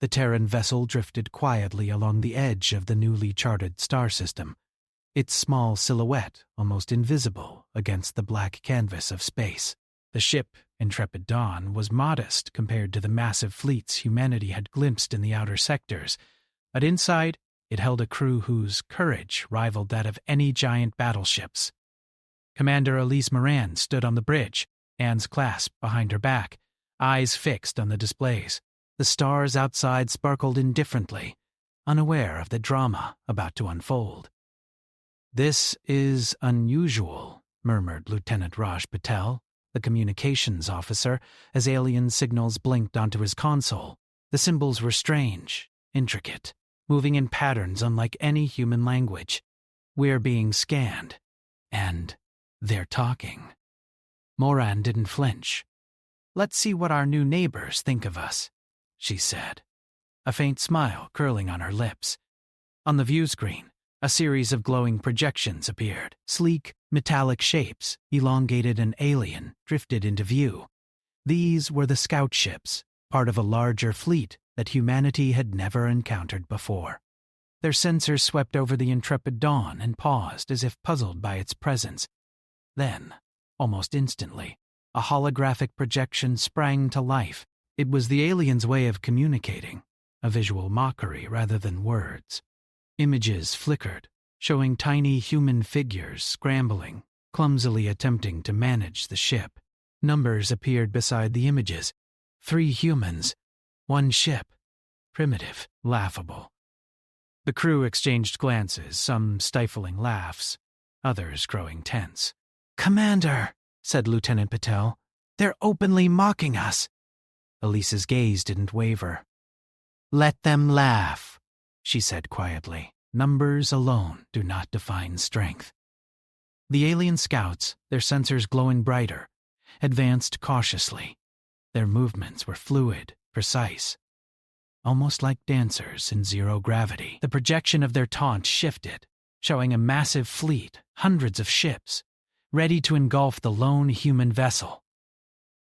The Terran vessel drifted quietly along the edge of the newly charted star system, its small silhouette almost invisible against the black canvas of space. The ship, Intrepid Dawn, was modest compared to the massive fleets humanity had glimpsed in the outer sectors, but inside it held a crew whose courage rivaled that of any giant battleships. Commander Elise Moran stood on the bridge, hands clasped behind her back, eyes fixed on the displays. The stars outside sparkled indifferently, unaware of the drama about to unfold. "This is unusual," murmured Lieutenant Raj Patel, the communications officer, as alien signals blinked onto his console. The symbols were strange, intricate, moving in patterns unlike any human language. "We're being scanned, and they're talking." Moran didn't flinch. "Let's see what our new neighbors think of us," she said, a faint smile curling on her lips. On the view screen, a series of glowing projections appeared. Sleek, metallic shapes, elongated and alien, drifted into view. These were the scout ships, part of a larger fleet that humanity had never encountered before. Their sensors swept over the Intrepid Dawn and paused as if puzzled by its presence. Then, almost instantly, a holographic projection sprang to life. It was the aliens' way of communicating, a visual mockery rather than words. Images flickered, showing tiny human figures scrambling, clumsily attempting to manage the ship. Numbers appeared beside the images. 3 humans, 1 ship. Primitive, laughable. The crew exchanged glances, some stifling laughs, others growing tense. "Commander," said Lieutenant Patel, "they're openly mocking us." Elise's gaze didn't waver. "Let them laugh," she said quietly. "Numbers alone do not define strength." The alien scouts, their sensors glowing brighter, advanced cautiously. Their movements were fluid, precise, almost like dancers in zero gravity. The projection of their taunt shifted, showing a massive fleet, hundreds of ships, ready to engulf the lone human vessel.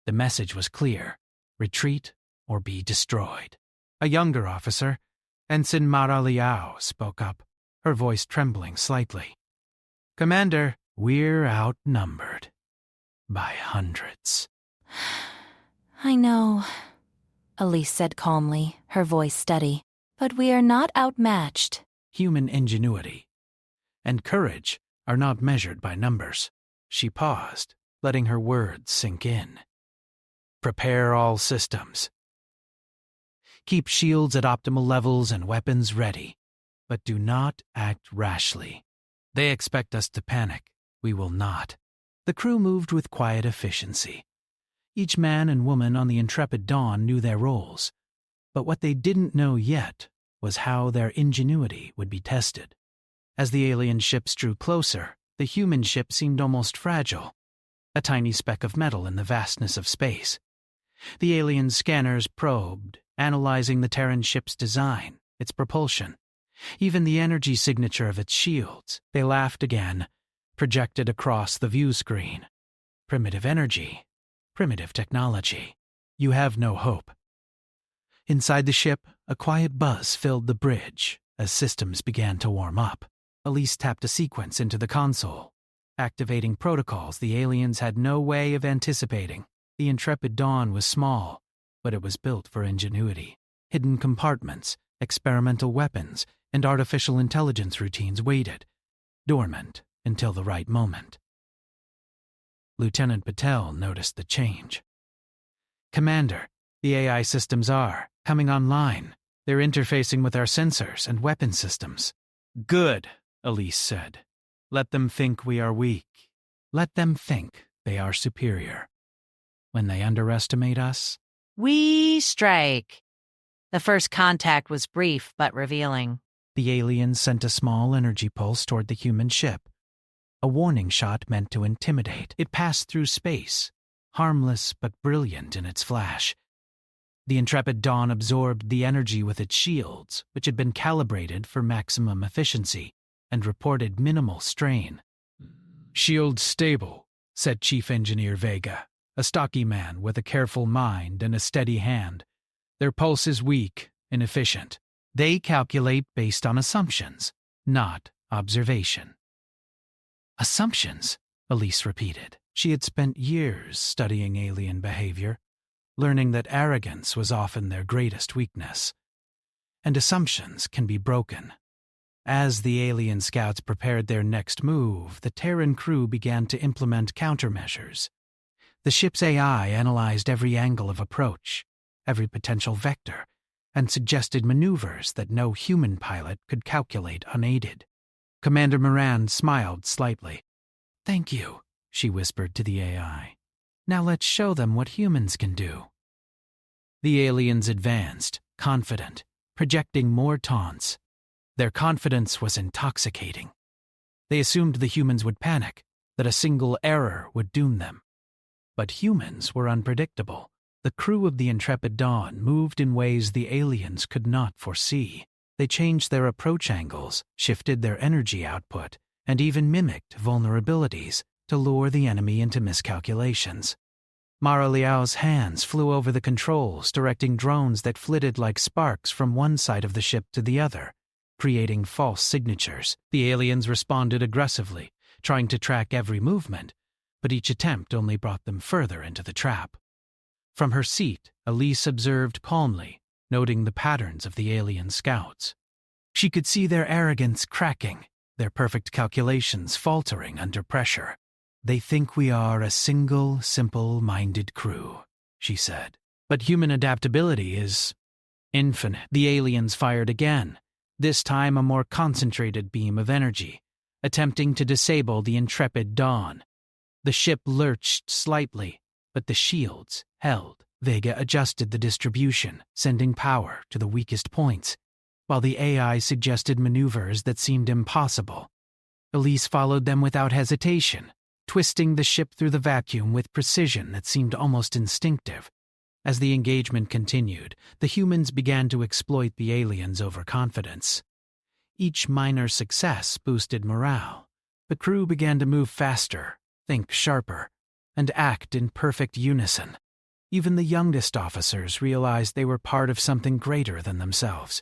The message was clear: retreat or be destroyed. A younger officer, Ensign Mara Liao, spoke up, her voice trembling slightly. "Commander, we're outnumbered. By hundreds." "I know," Elise said calmly, her voice steady. "But we are not outmatched." Human ingenuity and courage are not measured by numbers. She paused, letting her words sink in. "Prepare all systems. Keep shields at optimal levels and weapons ready, but do not act rashly. They expect us to panic. We will not." The crew moved with quiet efficiency. Each man and woman on the Intrepid Dawn knew their roles, but what they didn't know yet was how their ingenuity would be tested. As the alien ships drew closer, the human ship seemed almost fragile, a tiny speck of metal in the vastness of space. The alien scanners probed, analyzing the Terran ship's design, its propulsion, even the energy signature of its shields. They laughed again, projected across the view screen. "Primitive energy, primitive technology. You have no hope." Inside the ship, a quiet buzz filled the bridge as systems began to warm up. Elise tapped a sequence into the console, activating protocols the aliens had no way of anticipating. The Intrepid Dawn was small, but it was built for ingenuity. Hidden compartments, experimental weapons, and artificial intelligence routines waited, dormant until the right moment. Lieutenant Patel noticed the change. "Commander, the AI systems are coming online. They're interfacing with our sensors and weapon systems." "Good," Elise said. "Let them think we are weak. Let them think they are superior. When they underestimate us, we strike." The first contact was brief but revealing. The aliens sent a small energy pulse toward the human ship. A warning shot meant to intimidate. It passed through space, harmless but brilliant in its flash. The Intrepid Dawn absorbed the energy with its shields, which had been calibrated for maximum efficiency, and reported minimal strain. "Shield stable," said Chief Engineer Vega, a stocky man with a careful mind and a steady hand. "Their pulse is weak, inefficient. They calculate based on assumptions, not observation. Assumptions, Elise repeated. She had spent years studying alien behavior, learning that arrogance was often their greatest weakness. And assumptions can be broken. As the alien scouts prepared their next move, the Terran crew began to implement countermeasures. The ship's AI analyzed every angle of approach, every potential vector, and suggested maneuvers that no human pilot could calculate unaided. Commander Moran smiled slightly. "Thank you," she whispered to the AI. "Now let's show them what humans can do." The aliens advanced, confident, projecting more taunts. Their confidence was intoxicating. They assumed the humans would panic, that a single error would doom them. But humans were unpredictable. The crew of the Intrepid Dawn moved in ways the aliens could not foresee. They changed their approach angles, shifted their energy output, and even mimicked vulnerabilities to lure the enemy into miscalculations. Mara Liao's hands flew over the controls, directing drones that flitted like sparks from one side of the ship to the other, creating false signatures. The aliens responded aggressively, trying to track every movement, but each attempt only brought them further into the trap. From her seat, Elise observed calmly, noting the patterns of the alien scouts. She could see their arrogance cracking, their perfect calculations faltering under pressure. "They think we are a single, simple-minded crew," she said. "But human adaptability is infinite." The aliens fired again, this time a more concentrated beam of energy, attempting to disable the Intrepid Dawn. The ship lurched slightly, but the shields held. Vega adjusted the distribution, sending power to the weakest points, while the AI suggested maneuvers that seemed impossible. Elise followed them without hesitation, twisting the ship through the vacuum with precision that seemed almost instinctive. As the engagement continued, the humans began to exploit the aliens' overconfidence. Each minor success boosted morale. The crew began to move faster, think sharper, and act in perfect unison. Even the youngest officers realized they were part of something greater than themselves,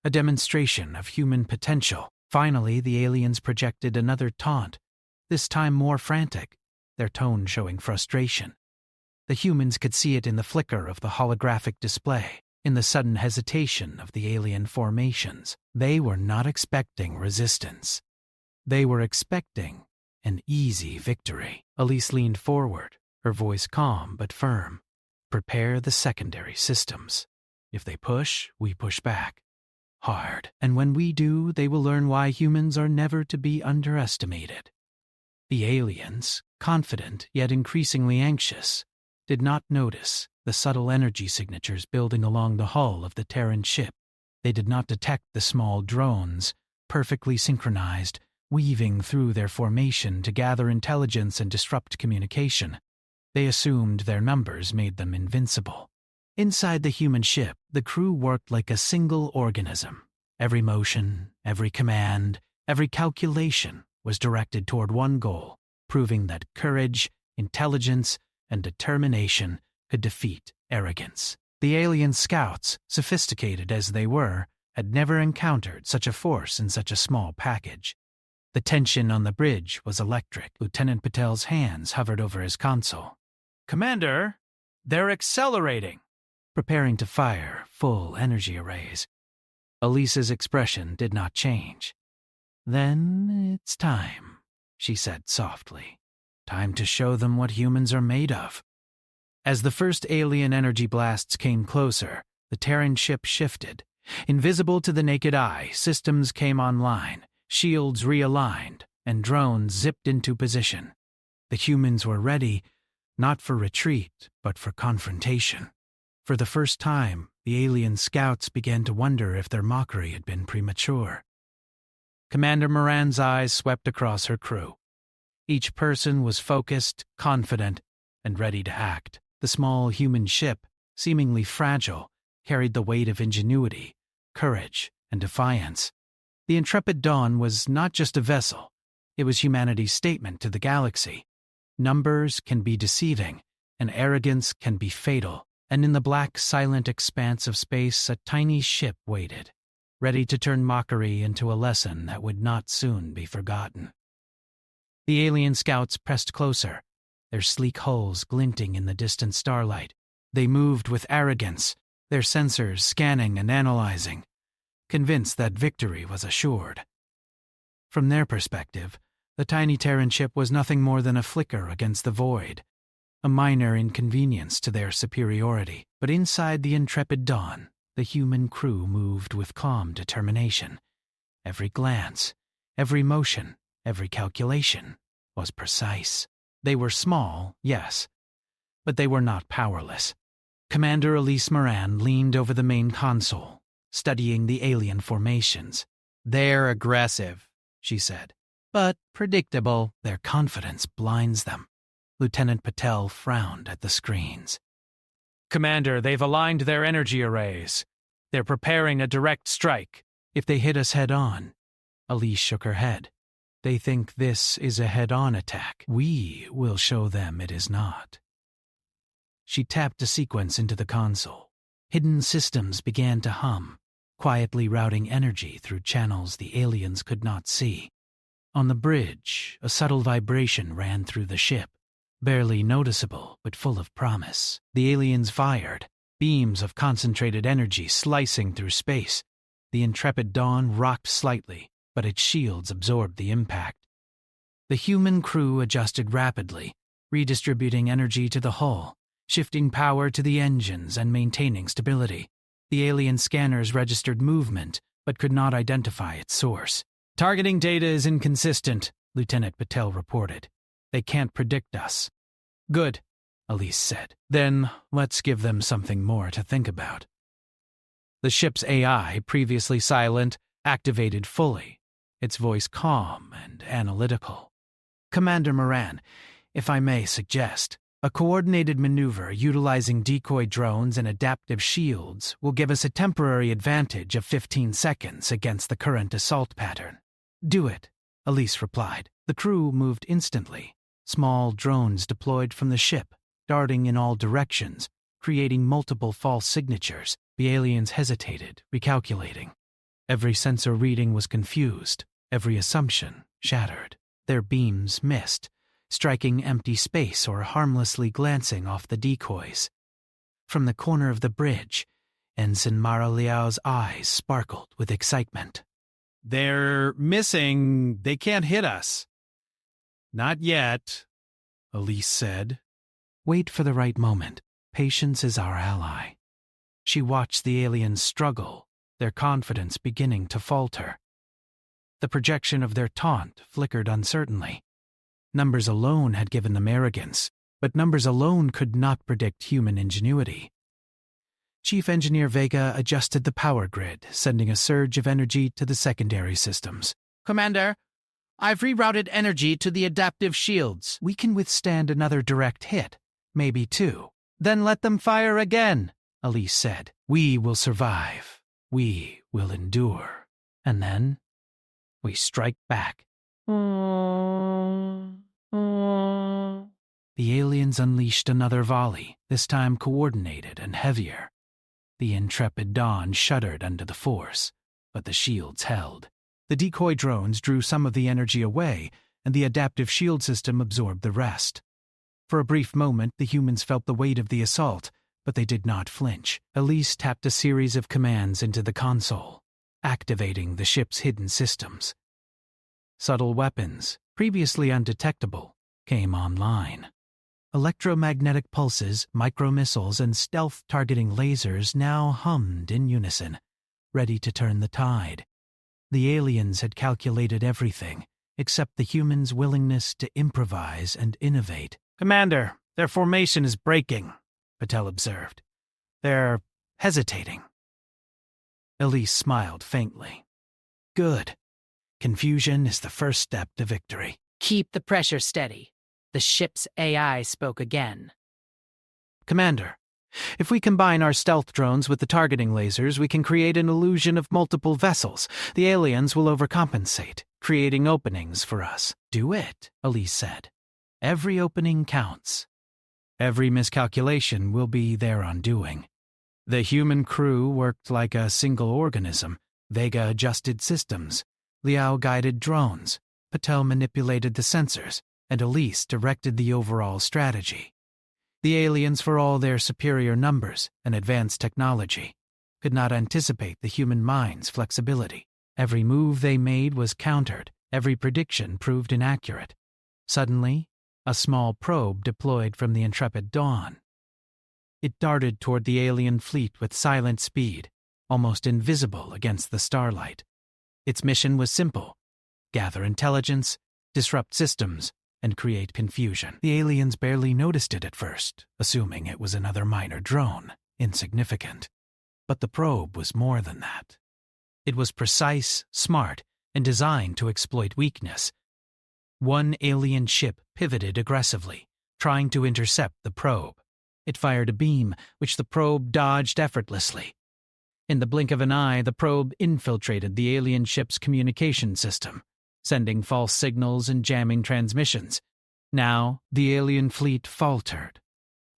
a demonstration of human potential. Finally, the aliens projected another taunt, this time more frantic, their tone showing frustration. The humans could see it in the flicker of the holographic display, in the sudden hesitation of the alien formations. They were not expecting resistance. They were expecting an easy victory. Elise leaned forward, her voice calm but firm. "Prepare the secondary systems. If they push, we push back. Hard. And when we do, they will learn why humans are never to be underestimated." The aliens, confident yet increasingly anxious, did not notice the subtle energy signatures building along the hull of the Terran ship. They did not detect the small drones, perfectly synchronized, weaving through their formation to gather intelligence and disrupt communication. They assumed their numbers made them invincible. Inside the human ship, the crew worked like a single organism. Every motion, every command, every calculation was directed toward one goal, proving that courage, intelligence, and determination could defeat arrogance. The alien scouts, sophisticated as they were, had never encountered such a force in such a small package. The tension on the bridge was electric. Lieutenant Patel's hands hovered over his console. "Commander, they're accelerating," preparing to fire full energy arrays. Elise's expression did not change. "Then it's time," she said softly. "Time to show them what humans are made of." As the first alien energy blasts came closer, the Terran ship shifted. Invisible to the naked eye, systems came online, shields realigned, and drones zipped into position. The humans were ready, not for retreat, but for confrontation. For the first time, the alien scouts began to wonder if their mockery had been premature. Commander Moran's eyes swept across her crew. Each person was focused, confident, and ready to act. The small human ship, seemingly fragile, carried the weight of ingenuity, courage, and defiance. The Intrepid Dawn was not just a vessel, it was humanity's statement to the galaxy. Numbers can be deceiving, and arrogance can be fatal, and in the black, silent expanse of space a tiny ship waited, ready to turn mockery into a lesson that would not soon be forgotten. The alien scouts pressed closer, their sleek hulls glinting in the distant starlight. They moved with arrogance, their sensors scanning and analyzing, convinced that victory was assured. From their perspective, the tiny Terran ship was nothing more than a flicker against the void, a minor inconvenience to their superiority. But inside the intrepid Dawn, the human crew moved with calm determination. Every glance, every motion, every calculation was precise. They were small, yes, but they were not powerless. Commander Elise Moran leaned over the main console, studying the alien formations. "They're aggressive," she said, "but predictable." "Their confidence blinds them." Lieutenant Patel frowned at the screens. "Commander, they've aligned their energy arrays. They're preparing a direct strike. If they hit us head-on." Elise shook her head. "They think this is a head-on attack. We will show them it is not." She tapped a sequence into the console. Hidden systems began to hum, quietly routing energy through channels the aliens could not see. On the bridge, a subtle vibration ran through the ship, barely noticeable but full of promise. The aliens fired, beams of concentrated energy slicing through space. The intrepid Dawn rocked slightly, but its shields absorbed the impact. The human crew adjusted rapidly, redistributing energy to the hull, shifting power to the engines and maintaining stability. The alien scanners registered movement, but could not identify its source. "Targeting data is inconsistent," Lieutenant Patel reported. "They can't predict us." "Good," Elise said. "Then let's give them something more to think about." The ship's AI, previously silent, activated fully, its voice calm and analytical. "Commander Moran, if I may suggest, a coordinated maneuver utilizing decoy drones and adaptive shields will give us a temporary advantage of 15 seconds against the current assault pattern." "Do it," Elise replied. The crew moved instantly, small drones deployed from the ship, darting in all directions, creating multiple false signatures. The aliens hesitated, recalculating. Every sensor reading was confused, every assumption shattered. Their beams missed, striking empty space or harmlessly glancing off the decoys. From the corner of the bridge, Ensign Mara Liao's eyes sparkled with excitement. "They're missing. They can't hit us." "Not yet," Elise said. "Wait for the right moment. Patience is our ally." She watched the aliens struggle, their confidence beginning to falter. The projection of their taunt flickered uncertainly. Numbers alone had given them arrogance, but numbers alone could not predict human ingenuity. Chief Engineer Vega adjusted the power grid, sending a surge of energy to the secondary systems. "Commander, I've rerouted energy to the adaptive shields." "We can withstand another direct hit, maybe two." "Then let them fire again," Elise said. "We will survive. We will endure. And then we strike back." The aliens unleashed another volley, this time coordinated and heavier. The intrepid Dawn shuddered under the force, but the shields held. The decoy drones drew some of the energy away, and the adaptive shield system absorbed the rest. For a brief moment, the humans felt the weight of the assault, but they did not flinch. Elise tapped a series of commands into the console, activating the ship's hidden systems. Subtle weapons, previously undetectable, came online. Electromagnetic pulses, micromissiles, and stealth-targeting lasers now hummed in unison, ready to turn the tide. The aliens had calculated everything, except the humans' willingness to improvise and innovate. "Commander, their formation is breaking," Patel observed. "They're hesitating." Elise smiled faintly. "Good. Confusion is the first step to victory." "Keep the pressure steady." The ship's AI spoke again. "Commander, if we combine our stealth drones with the targeting lasers, we can create an illusion of multiple vessels. The aliens will overcompensate, creating openings for us." "Do it," Elise said. "Every opening counts." Every miscalculation will be their undoing. The human crew worked like a single organism. Vega adjusted systems. Liao guided drones. Patel manipulated the sensors, and Elise directed the overall strategy. The aliens, for all their superior numbers and advanced technology, could not anticipate the human mind's flexibility. Every move they made was countered, every prediction proved inaccurate. Suddenly, a small probe deployed from the Intrepid Dawn. It darted toward the alien fleet with silent speed, almost invisible against the starlight. Its mission was simple: gather intelligence, disrupt systems, and create confusion. The aliens barely noticed it at first, assuming it was another minor drone, insignificant. But the probe was more than that. It was precise, smart, and designed to exploit weakness. One alien ship pivoted aggressively, trying to intercept the probe. It fired a beam, which the probe dodged effortlessly. In the blink of an eye, the probe infiltrated the alien ship's communication system, sending false signals and jamming transmissions. Now, the alien fleet faltered.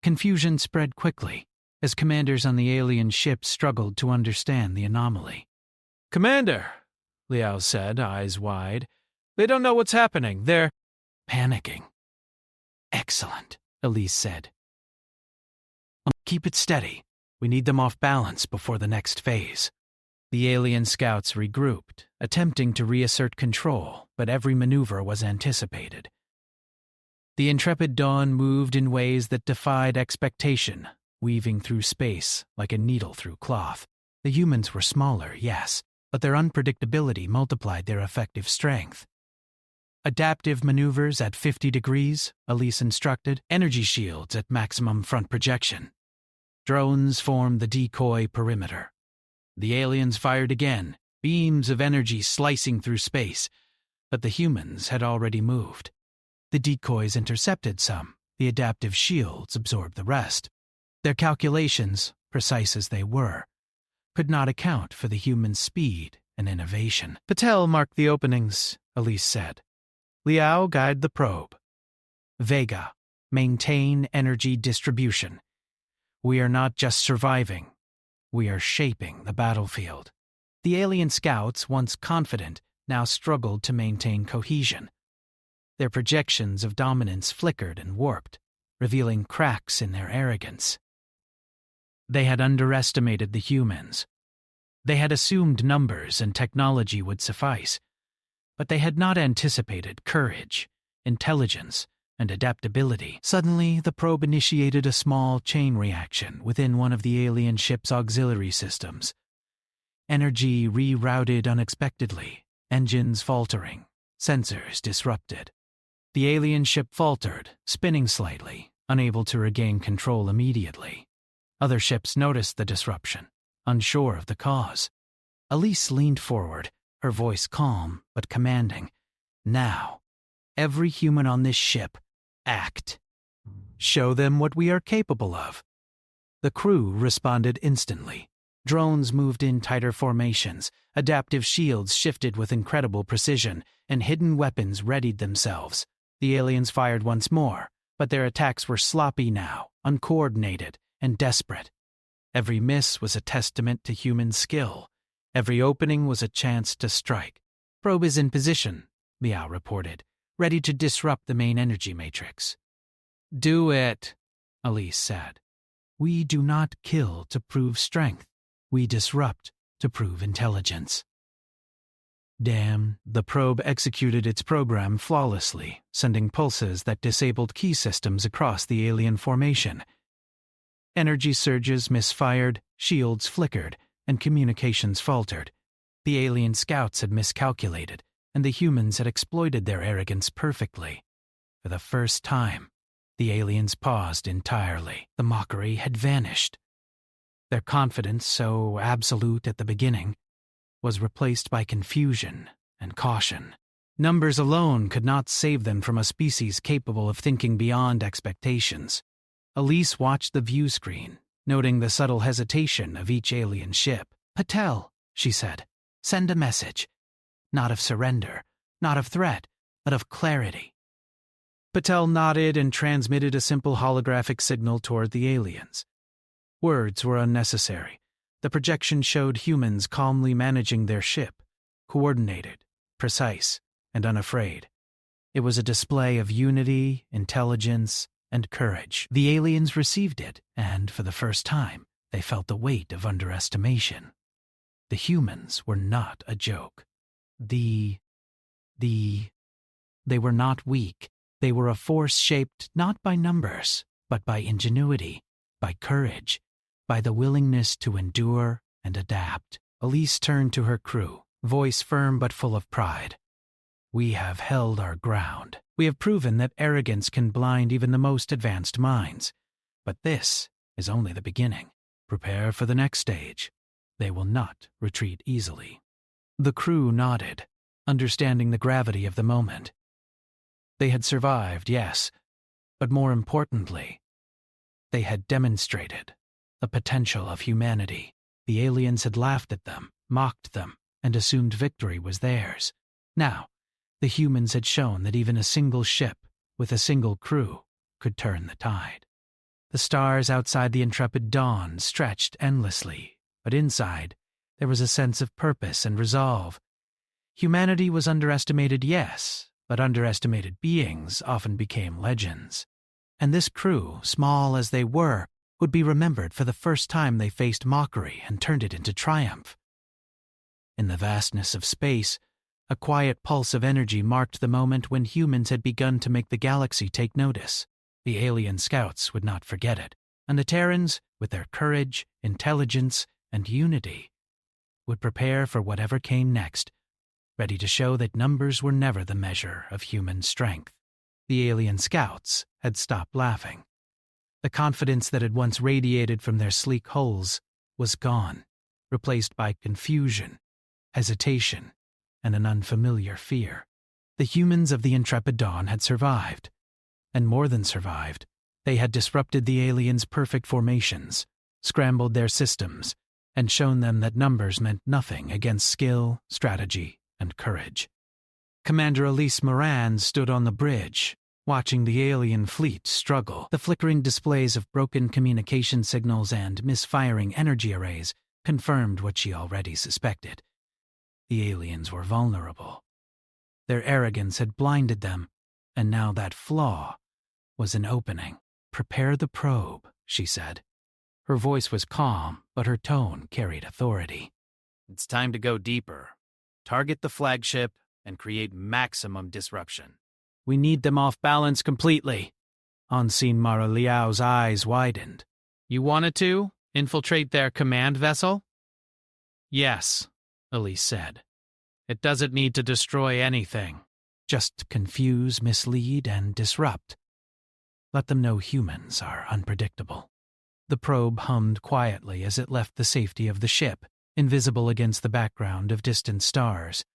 Confusion spread quickly, as commanders on the alien ship struggled to understand the anomaly. "Commander," Liao said, eyes wide. "They don't know what's happening. They're panicking." "Excellent," Elise said. "Keep it steady. We need them off balance before the next phase." The alien scouts regrouped, attempting to reassert control, but every maneuver was anticipated. The Intrepid Dawn moved in ways that defied expectation, weaving through space like a needle through cloth. The humans were smaller, yes, but their unpredictability multiplied their effective strength. Adaptive maneuvers at 50 degrees, Elise instructed, energy shields at maximum front projection. Drones formed the decoy perimeter. The aliens fired again, beams of energy slicing through space, but the humans had already moved. The decoys intercepted some, the adaptive shields absorbed the rest. Their calculations, precise as they were, could not account for the human speed and innovation. "Patel marked the openings," Elise said. "Liao guide the probe. Vega, maintain energy distribution. We are not just surviving, we are shaping the battlefield." The alien scouts, once confident, now struggled to maintain cohesion. Their projections of dominance flickered and warped, revealing cracks in their arrogance. They had underestimated the humans. They had assumed numbers and technology would suffice, but they had not anticipated courage, intelligence, and adaptability. Suddenly, the probe initiated a small chain reaction within one of the alien ship's auxiliary systems. Energy rerouted unexpectedly, engines faltering, sensors disrupted. The alien ship faltered, spinning slightly, unable to regain control immediately. Other ships noticed the disruption, unsure of the cause. Elise leaned forward, her voice calm but commanding. "Now, every human on this ship, act. Show them what we are capable of." The crew responded instantly. Drones moved in tighter formations, adaptive shields shifted with incredible precision, and hidden weapons readied themselves. The aliens fired once more, but their attacks were sloppy now, uncoordinated, and desperate. Every miss was a testament to human skill. Every opening was a chance to strike. "Probe is in position," Liao reported, ready to disrupt the main energy matrix. "Do it," Elise said. "We do not kill to prove strength. We disrupt to prove intelligence." Damn, the probe executed its program flawlessly, sending pulses that disabled key systems across the alien formation. Energy surges misfired, shields flickered, and communications faltered. The alien scouts had miscalculated, and the humans had exploited their arrogance perfectly. For the first time, the aliens paused entirely. The mockery had vanished. Their confidence, so absolute at the beginning, was replaced by confusion and caution. Numbers alone could not save them from a species capable of thinking beyond expectations. Elise watched the view screen, noting the subtle hesitation of each alien ship. "Patel," she said, "send a message. Not of surrender, not of threat, but of clarity." Patel nodded and transmitted a simple holographic signal toward the aliens. Words were unnecessary. The projection showed humans calmly managing their ship, coordinated, precise, and unafraid. It was a display of unity, intelligence, and courage. The aliens received it, and for the first time, they felt the weight of underestimation. The humans were not a joke. They were not weak. They were a force shaped not by numbers, but by ingenuity, by courage, by the willingness to endure and adapt. Elise turned to her crew, voice firm but full of pride. We have held our ground. We have proven that arrogance can blind even the most advanced minds. But this is only the beginning. Prepare for the next stage. They will not retreat easily. The crew nodded, understanding the gravity of the moment. They had survived, yes, but more importantly, they had demonstrated the potential of humanity. The aliens had laughed at them, mocked them, and assumed victory was theirs. Now, the humans had shown that even a single ship with a single crew could turn the tide. The stars outside the intrepid Dawn stretched endlessly, but inside there was a sense of purpose and resolve. Humanity was underestimated, yes, but underestimated beings often became legends. And this crew, small as they were, would be remembered for the first time they faced mockery and turned it into triumph. In the vastness of space, a quiet pulse of energy marked the moment when humans had begun to make the galaxy take notice. The alien scouts would not forget it, and the Terrans, with their courage, intelligence, and unity, would prepare for whatever came next, ready to show that numbers were never the measure of human strength. The alien scouts had stopped laughing. The confidence that had once radiated from their sleek hulls was gone, replaced by confusion, hesitation, and an unfamiliar fear. The humans of the intrepid Dawn had survived, and more than survived. They had disrupted the aliens' perfect formations, scrambled their systems, and shown them that numbers meant nothing against skill, strategy, and courage. Commander Elise Moran stood on the bridge, watching the alien fleet struggle. The flickering displays of broken communication signals and misfiring energy arrays confirmed what she already suspected. The aliens were vulnerable. Their arrogance had blinded them, and now that flaw was an opening. "Prepare the probe," she said. Her voice was calm, but her tone carried authority. It's time to go deeper. Target the flagship and create maximum disruption. We need them off balance completely. Unseen Mara Liao's eyes widened. You wanted to infiltrate their command vessel? Yes, Elise said. It doesn't need to destroy anything. Just confuse, mislead, and disrupt. Let them know humans are unpredictable. The probe hummed quietly as it left the safety of the ship, invisible against the background of distant stars.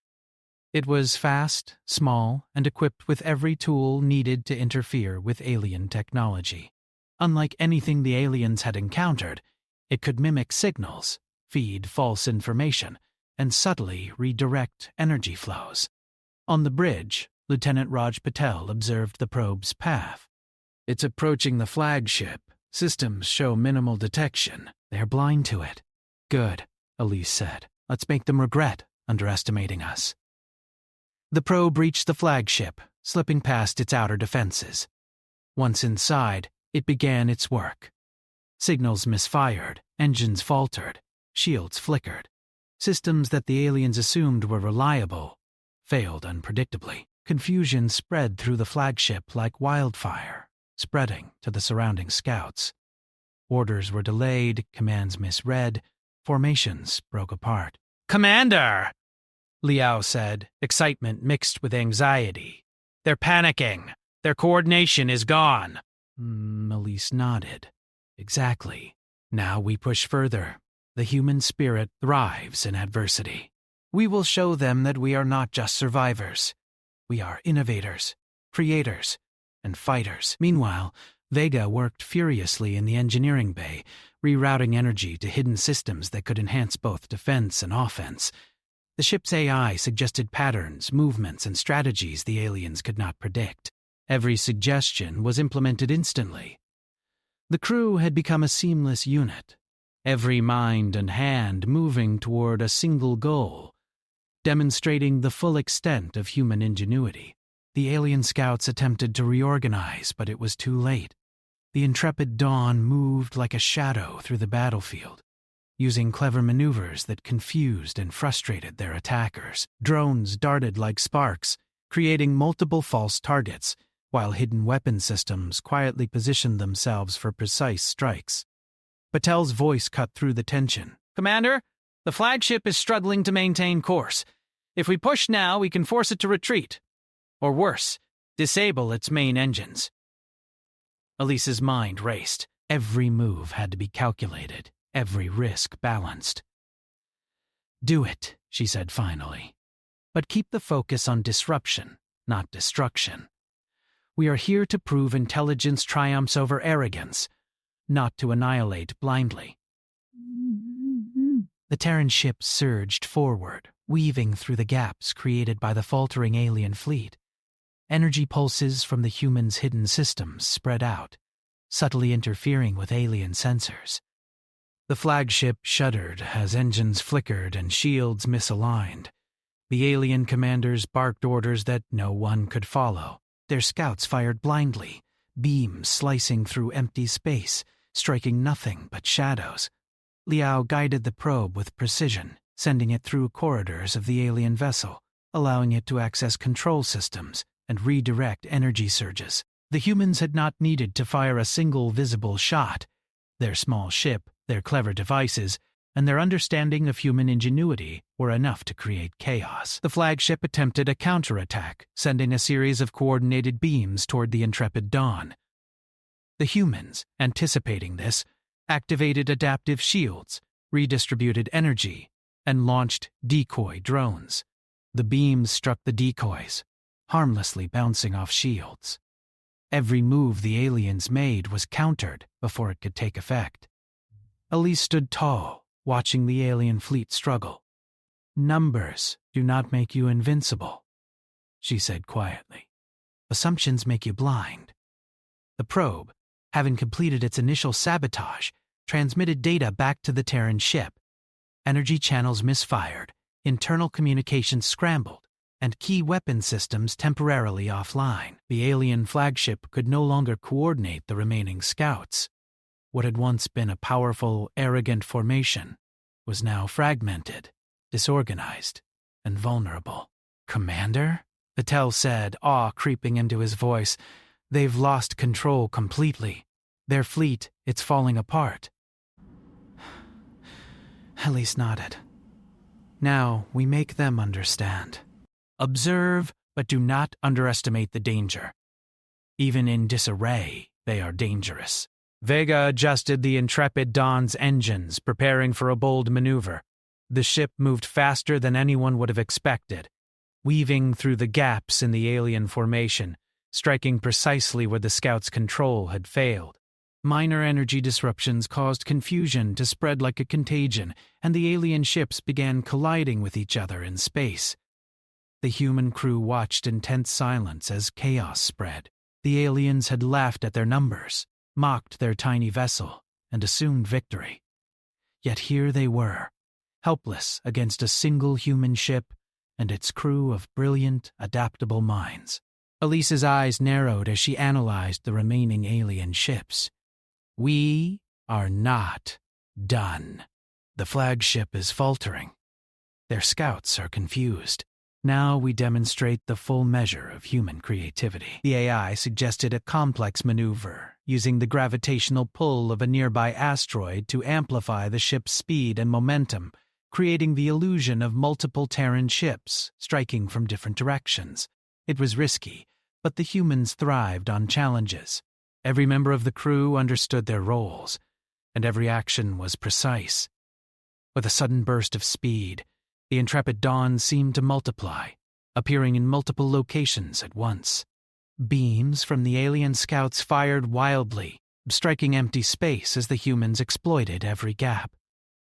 It was fast, small, and equipped with every tool needed to interfere with alien technology. Unlike anything the aliens had encountered, it could mimic signals, feed false information, and subtly redirect energy flows. On the bridge, Lieutenant Raj Patel observed the probe's path. It's approaching the flagship. Systems show minimal detection. They're blind to it. Good, Elise said. Let's make them regret underestimating us. The probe reached the flagship, slipping past its outer defenses. Once inside, it began its work. Signals misfired, engines faltered, shields flickered. Systems that the aliens assumed were reliable failed unpredictably. Confusion spread through the flagship like wildfire, spreading to the surrounding scouts. Orders were delayed, commands misread, formations broke apart. Commander! Liao said, excitement mixed with anxiety. They're panicking. Their coordination is gone. Elise nodded. Exactly. Now we push further. The human spirit thrives in adversity. We will show them that we are not just survivors. We are innovators, creators, and fighters. Meanwhile, Vega worked furiously in the engineering bay, rerouting energy to hidden systems that could enhance both defense and offense. The ship's AI suggested patterns, movements, and strategies the aliens could not predict. Every suggestion was implemented instantly. The crew had become a seamless unit, every mind and hand moving toward a single goal, demonstrating the full extent of human ingenuity. The alien scouts attempted to reorganize, but it was too late. The intrepid Dawn moved like a shadow through the battlefield, using clever maneuvers that confused and frustrated their attackers. Drones darted like sparks, creating multiple false targets, while hidden weapon systems quietly positioned themselves for precise strikes. Patel's voice cut through the tension. Commander, the flagship is struggling to maintain course. If we push now, we can force it to retreat. Or worse, disable its main engines. Elise's mind raced. Every move had to be calculated, every risk balanced. "Do it," she said finally. "But keep the focus on disruption, not destruction. We are here to prove intelligence triumphs over arrogance, not to annihilate blindly." The Terran ship surged forward, weaving through the gaps created by the faltering alien fleet. Energy pulses from the humans' hidden systems spread out, subtly interfering with alien sensors. The flagship shuddered as engines flickered and shields misaligned. The alien commanders barked orders that no one could follow. Their scouts fired blindly, beams slicing through empty space, striking nothing but shadows. Liao guided the probe with precision, sending it through corridors of the alien vessel, allowing it to access control systems and redirect energy surges. The humans had not needed to fire a single visible shot. Their small ship, their clever devices, and their understanding of human ingenuity were enough to create chaos. The flagship attempted a counterattack, sending a series of coordinated beams toward the intrepid Dawn. The humans, anticipating this, activated adaptive shields, redistributed energy, and launched decoy drones. The beams struck the decoys, harmlessly bouncing off shields. Every move the aliens made was countered before it could take effect. Elise stood tall, watching the alien fleet struggle. "Numbers do not make you invincible," she said quietly. "Assumptions make you blind." The probe, having completed its initial sabotage, transmitted data back to the Terran ship. Energy channels misfired, internal communications scrambled, and key weapon systems temporarily offline. The alien flagship could no longer coordinate the remaining scouts. What had once been a powerful, arrogant formation was now fragmented, disorganized, and vulnerable. "Commander?" Patel said, awe creeping into his voice. "They've lost control completely. Their fleet, it's falling apart." Elise nodded. "Now we make them understand. Observe, but do not underestimate the danger. Even in disarray, they are dangerous." Vega adjusted the intrepid Dawn's engines, preparing for a bold maneuver. The ship moved faster than anyone would have expected, weaving through the gaps in the alien formation, striking precisely where the scouts' control had failed. Minor energy disruptions caused confusion to spread like a contagion, and the alien ships began colliding with each other in space. The human crew watched in tense silence as chaos spread. The aliens had laughed at their numbers, mocked their tiny vessel, and assumed victory. Yet here they were, helpless against a single human ship and its crew of brilliant, adaptable minds. Elise's eyes narrowed as she analyzed the remaining alien ships. "We are not done. The flagship is faltering. Their scouts are confused. Now we demonstrate the full measure of human creativity." The AI suggested a complex maneuver, using the gravitational pull of a nearby asteroid to amplify the ship's speed and momentum, creating the illusion of multiple Terran ships striking from different directions. It was risky, but the humans thrived on challenges. Every member of the crew understood their roles, and every action was precise. With a sudden burst of speed, the intrepid Dawn seemed to multiply, appearing in multiple locations at once. Beams from the alien scouts fired wildly, striking empty space as the humans exploited every gap.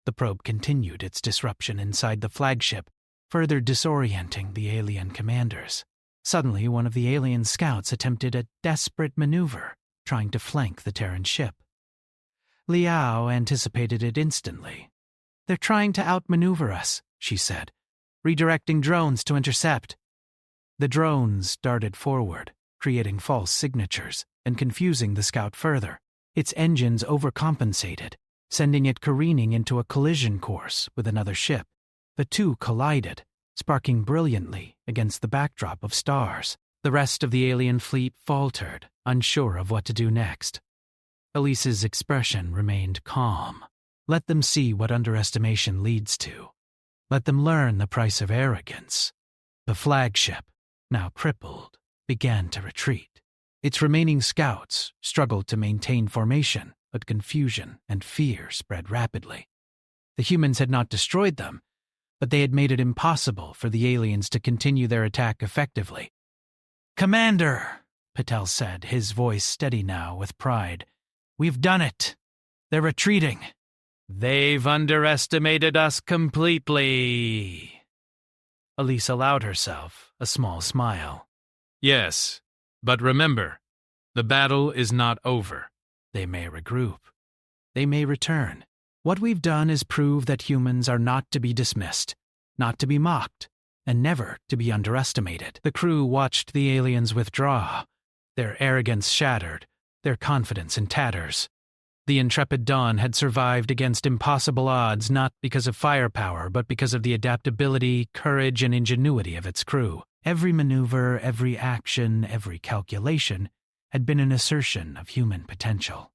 The probe continued its disruption inside the flagship, further disorienting the alien commanders. Suddenly, one of the alien scouts attempted a desperate maneuver, trying to flank the Terran ship. Liao anticipated it instantly. "They're trying to outmaneuver us," she said, "redirecting drones to intercept." The drones darted forward, creating false signatures and confusing the scout further. Its engines overcompensated, sending it careening into a collision course with another ship. The two collided, sparking brilliantly against the backdrop of stars. The rest of the alien fleet faltered, unsure of what to do next. Elise's expression remained calm. Let them see what underestimation leads to. Let them learn the price of arrogance. The flagship, now crippled, began to retreat. Its remaining scouts struggled to maintain formation, but confusion and fear spread rapidly. The humans had not destroyed them, but they had made it impossible for the aliens to continue their attack effectively. "Commander," Patel said, his voice steady now with pride, "we've done it. They're retreating." "They've underestimated us completely." Elise allowed herself a small smile. Yes, but remember, the battle is not over. They may regroup. They may return. What we've done is prove that humans are not to be dismissed, not to be mocked, and never to be underestimated. The crew watched the aliens withdraw, their arrogance shattered, their confidence in tatters. The intrepid Dawn had survived against impossible odds not because of firepower, but because of the adaptability, courage, and ingenuity of its crew. Every maneuver, every action, every calculation had been an assertion of human potential.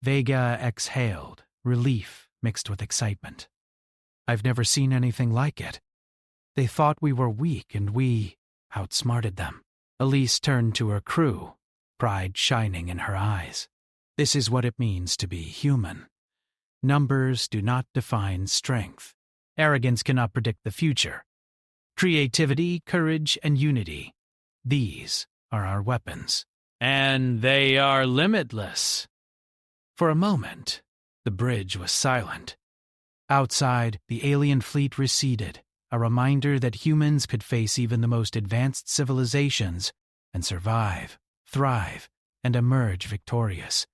Vega exhaled, relief mixed with excitement. "I've never seen anything like it. They thought we were weak and we outsmarted them." Elise turned to her crew, pride shining in her eyes. "This is what it means to be human. Numbers do not define strength. Arrogance cannot predict the future. Creativity, courage, and unity, these are our weapons. And they are limitless." For a moment, the bridge was silent. Outside, the alien fleet receded, a reminder that humans could face even the most advanced civilizations and survive, thrive, and emerge victorious.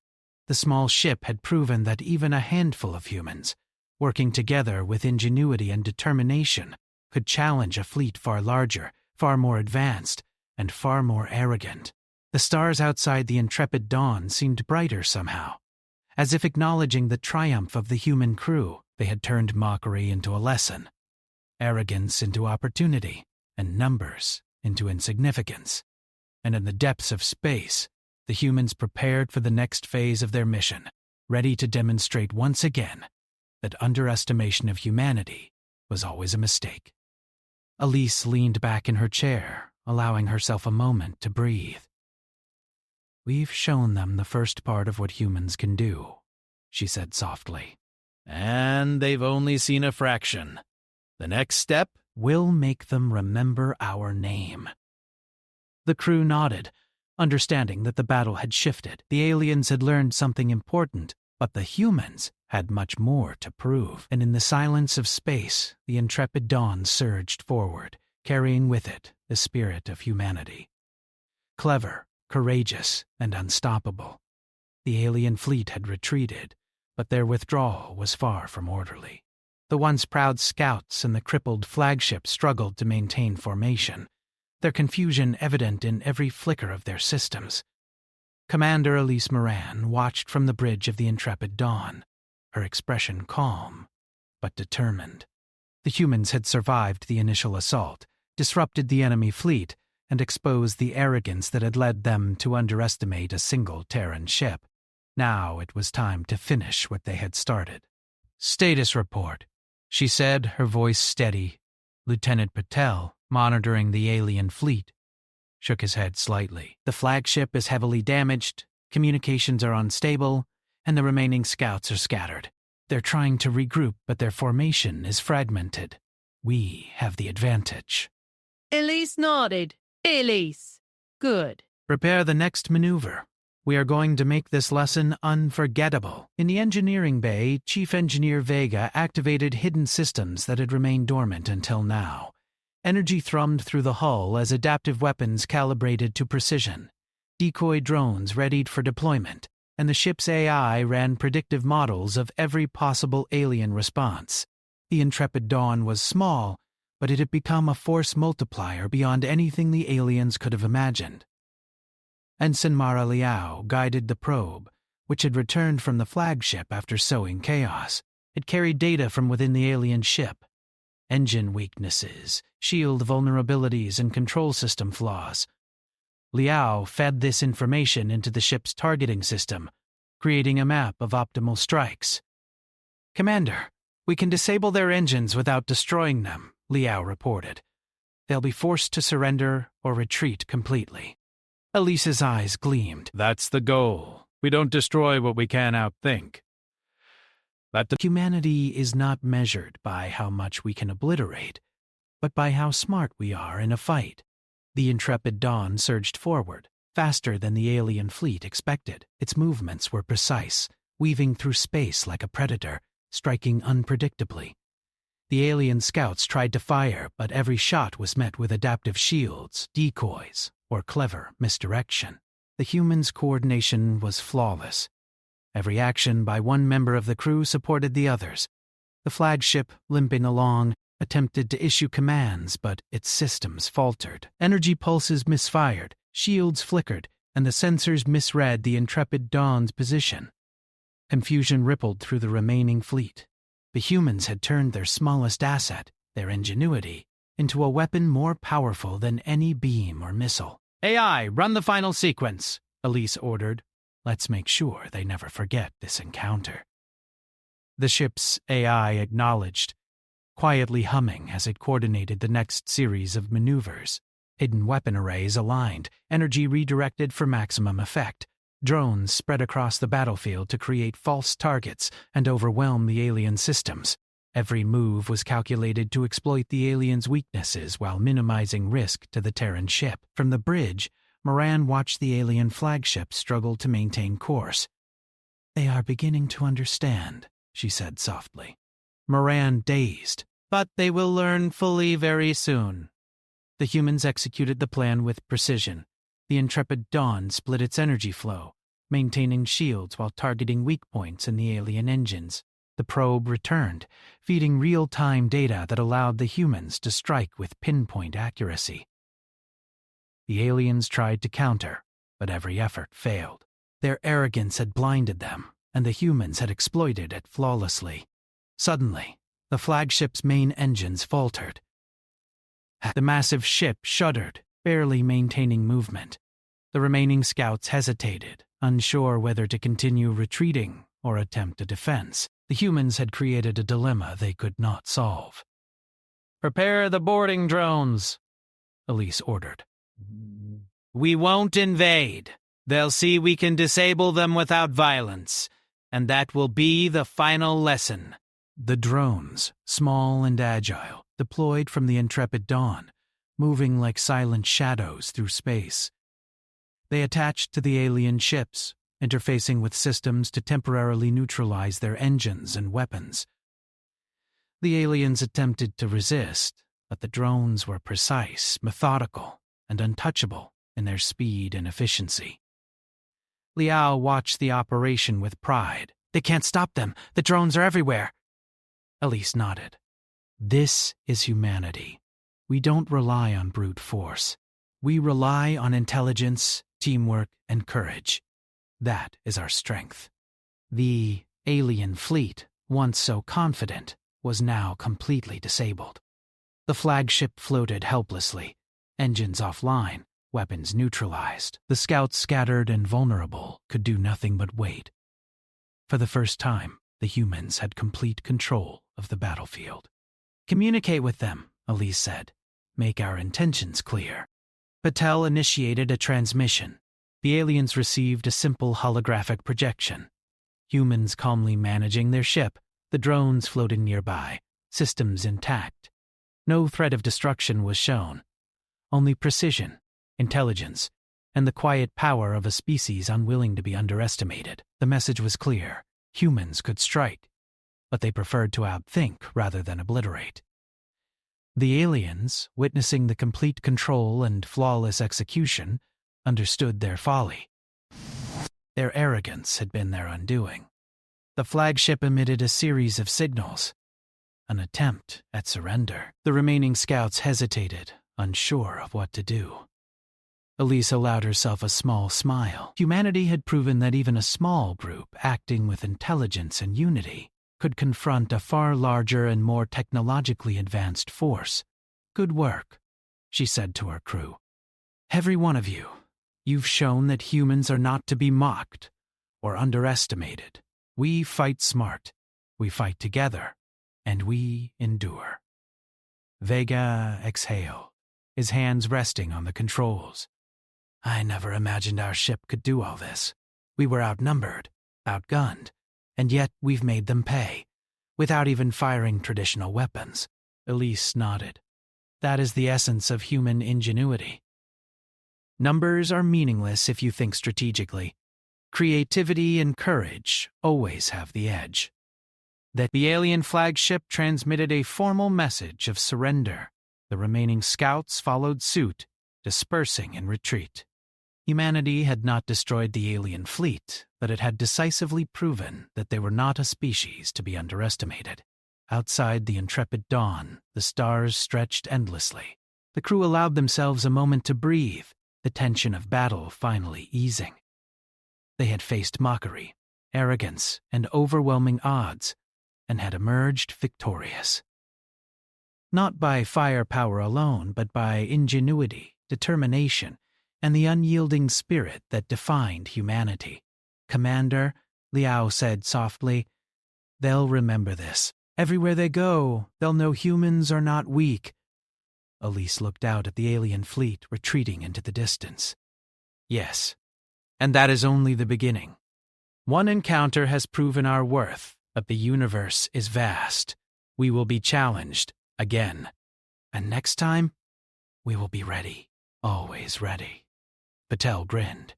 The small ship had proven that even a handful of humans, working together with ingenuity and determination, could challenge a fleet far larger, far more advanced, and far more arrogant. The stars outside the intrepid Dawn seemed brighter somehow. As if acknowledging the triumph of the human crew, they had turned mockery into a lesson, arrogance into opportunity, and numbers into insignificance. And in the depths of space, the humans prepared for the next phase of their mission, ready to demonstrate once again that underestimation of humanity was always a mistake. Elise leaned back in her chair, allowing herself a moment to breathe. "We've shown them the first part of what humans can do," she said softly. "And they've only seen a fraction. The next step will make them remember our name." The crew nodded, understanding that the battle had shifted. The aliens had learned something important, but the humans had much more to prove. And in the silence of space, the intrepid Dawn surged forward, carrying with it the spirit of humanity. Clever, courageous, and unstoppable. The alien fleet had retreated, but their withdrawal was far from orderly. The once proud scouts and the crippled flagship struggled to maintain formation, their confusion evident in every flicker of their systems. Commander Elise Moran watched from the bridge of the intrepid Dawn, her expression calm, but determined. The humans had survived the initial assault, disrupted the enemy fleet, and exposed the arrogance that had led them to underestimate a single Terran ship. Now it was time to finish what they had started. "Status report," she said, her voice steady. Lieutenant Patel, monitoring the alien fleet, shook his head slightly. "The flagship is heavily damaged, communications are unstable, and the remaining scouts are scattered. They're trying to regroup, but their formation is fragmented. We have the advantage." Elise nodded. "Elise. Good." "Prepare the next maneuver. We are going to make this lesson unforgettable." In the engineering bay, Chief Engineer Vega activated hidden systems that had remained dormant until now. Energy thrummed through the hull as adaptive weapons calibrated to precision. Decoy drones readied for deployment, and the ship's AI ran predictive models of every possible alien response. The Intrepid Dawn was small, but it had become a force multiplier beyond anything the aliens could have imagined. Ensign Mara Liao guided the probe, which had returned from the flagship after sowing chaos. It carried data from within the alien ship. Engine weaknesses, shield vulnerabilities, and control system flaws. Liao fed this information into the ship's targeting system, creating a map of optimal strikes. "Commander, we can disable their engines without destroying them," Liao reported. "They'll be forced to surrender or retreat completely." Elise's eyes gleamed. "That's the goal. We don't destroy what we can outthink." Humanity is not measured by how much we can obliterate, but by how smart we are in a fight. The Intrepid Dawn surged forward, faster than the alien fleet expected. Its movements were precise, weaving through space like a predator, striking unpredictably. The alien scouts tried to fire, but every shot was met with adaptive shields, decoys, or clever misdirection. The humans' coordination was flawless. Every action by one member of the crew supported the others. The flagship, limping along, attempted to issue commands, but its systems faltered. Energy pulses misfired, shields flickered, and the sensors misread the Intrepid Dawn's position. Confusion rippled through the remaining fleet. The humans had turned their smallest asset, their ingenuity, into a weapon more powerful than any beam or missile. "AI, run the final sequence," Elise ordered. Let's make sure they never forget this encounter. The ship's AI acknowledged, quietly humming as it coordinated the next series of maneuvers. Hidden weapon arrays aligned, energy redirected for maximum effect. Drones spread across the battlefield to create false targets and overwhelm the alien systems. Every move was calculated to exploit the aliens' weaknesses while minimizing risk to the Terran ship. From the bridge, Moran watched the alien flagship struggle to maintain course. "They are beginning to understand," she said softly. Moran dazed. "But they will learn fully very soon." The humans executed the plan with precision. The Intrepid Dawn split its energy flow, maintaining shields while targeting weak points in the alien engines. The probe returned, feeding real-time data that allowed the humans to strike with pinpoint accuracy. The aliens tried to counter, but every effort failed. Their arrogance had blinded them, and the humans had exploited it flawlessly. Suddenly, the flagship's main engines faltered. The massive ship shuddered, barely maintaining movement. The remaining scouts hesitated, unsure whether to continue retreating or attempt a defense. The humans had created a dilemma they could not solve. "Prepare the boarding drones," Elise ordered. "We won't invade. They'll see we can disable them without violence, and that will be the final lesson." The drones, small and agile, deployed from the Intrepid Dawn, moving like silent shadows through space. They attached to the alien ships, interfacing with systems to temporarily neutralize their engines and weapons. The aliens attempted to resist, but the drones were precise, methodical, and untouchable in their speed and efficiency. Liao watched the operation with pride. "They can't stop them. The drones are everywhere." Elise nodded. "This is humanity. We don't rely on brute force. We rely on intelligence, teamwork, and courage. That is our strength." The alien fleet, once so confident, was now completely disabled. The flagship floated helplessly, engines offline, weapons neutralized. The scouts, scattered and vulnerable, could do nothing but wait. For the first time, the humans had complete control of the battlefield. "Communicate with them," Elise said. "Make our intentions clear." Patel initiated a transmission. The aliens received a simple holographic projection. Humans calmly managing their ship, the drones floating nearby, systems intact. No threat of destruction was shown. Only precision, intelligence, and the quiet power of a species unwilling to be underestimated. The message was clear. Humans could strike, but they preferred to outthink rather than obliterate. The aliens, witnessing the complete control and flawless execution, understood their folly. Their arrogance had been their undoing. The flagship emitted a series of signals, an attempt at surrender. The remaining scouts hesitated, unsure of what to do. Elise allowed herself a small smile. Humanity had proven that even a small group acting with intelligence and unity could confront a far larger and more technologically advanced force. "Good work," she said to her crew. "Every one of you, you've shown that humans are not to be mocked or underestimated. We fight smart, we fight together, and we endure." Vega exhaled, his hands resting on the controls. "I never imagined our ship could do all this. We were outnumbered, outgunned, and yet we've made them pay, without even firing traditional weapons." Elise nodded. "That is the essence of human ingenuity. Numbers are meaningless if you think strategically. Creativity and courage always have the edge." That the alien flagship transmitted a formal message of surrender. The remaining scouts followed suit, dispersing in retreat. Humanity had not destroyed the alien fleet, but it had decisively proven that they were not a species to be underestimated. Outside the intrepid dawn, the stars stretched endlessly. The crew allowed themselves a moment to breathe, the tension of battle finally easing. They had faced mockery, arrogance, and overwhelming odds, and had emerged victorious. Not by firepower alone, but by ingenuity, determination, and the unyielding spirit that defined humanity. "Commander," Liao said softly, "they'll remember this. Everywhere they go, they'll know humans are not weak." Elise looked out at the alien fleet retreating into the distance. "Yes, and that is only the beginning. One encounter has proven our worth, but the universe is vast. We will be challenged again. And next time, we will be ready, always ready." Patel grinned.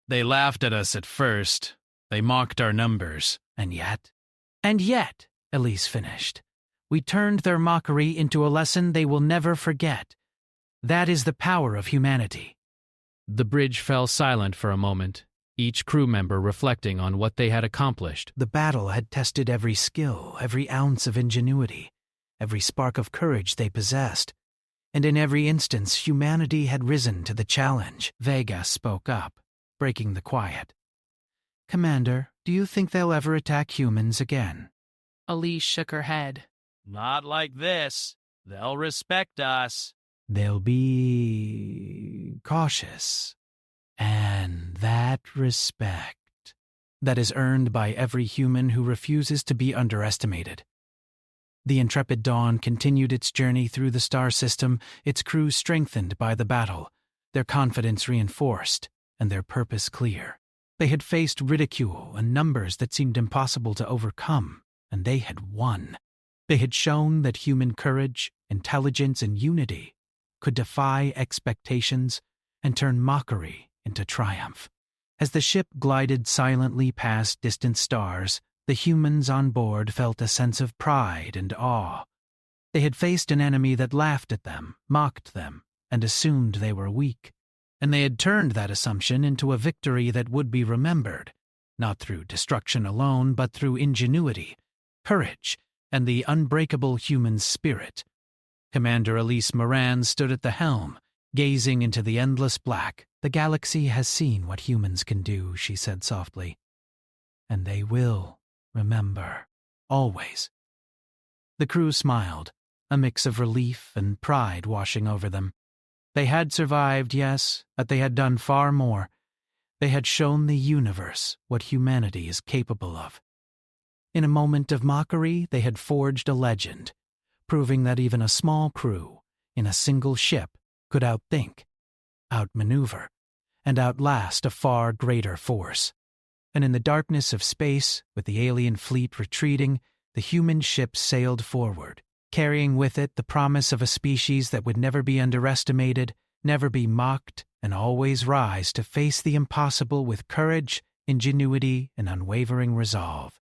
"They laughed at us at first. They mocked our numbers. And yet, Elise finished, "we turned their mockery into a lesson they will never forget. That is the power of humanity." The bridge fell silent for a moment, each crew member reflecting on what they had accomplished. The battle had tested every skill, every ounce of ingenuity, every spark of courage they possessed. And in every instance, humanity had risen to the challenge. Vega spoke up, breaking the quiet. "Commander, do you think they'll ever attack humans again?" Elise shook her head. "Not like this. They'll respect us." "They'll be cautious. And that respect, that is earned by every human who refuses to be underestimated." The intrepid Dawn continued its journey through the star system, its crew strengthened by the battle, their confidence reinforced, and their purpose clear. They had faced ridicule and numbers that seemed impossible to overcome, and they had won. They had shown that human courage, intelligence, and unity could defy expectations and turn mockery into triumph. As the ship glided silently past distant stars, the humans on board felt a sense of pride and awe. They had faced an enemy that laughed at them, mocked them, and assumed they were weak. And they had turned that assumption into a victory that would be remembered, not through destruction alone, but through ingenuity, courage, and the unbreakable human spirit. Commander Elise Moran stood at the helm, gazing into the endless black. "The galaxy has seen what humans can do," she said softly. "And they will remember, always." The crew smiled, a mix of relief and pride washing over them. They had survived, yes, but they had done far more. They had shown the universe what humanity is capable of. In a moment of mockery, they had forged a legend, proving that even a small crew, in a single ship, could outthink, outmaneuver, and outlast a far greater force. And in the darkness of space, with the alien fleet retreating, the human ship sailed forward, carrying with it the promise of a species that would never be underestimated, never be mocked, and always rise to face the impossible with courage, ingenuity, and unwavering resolve.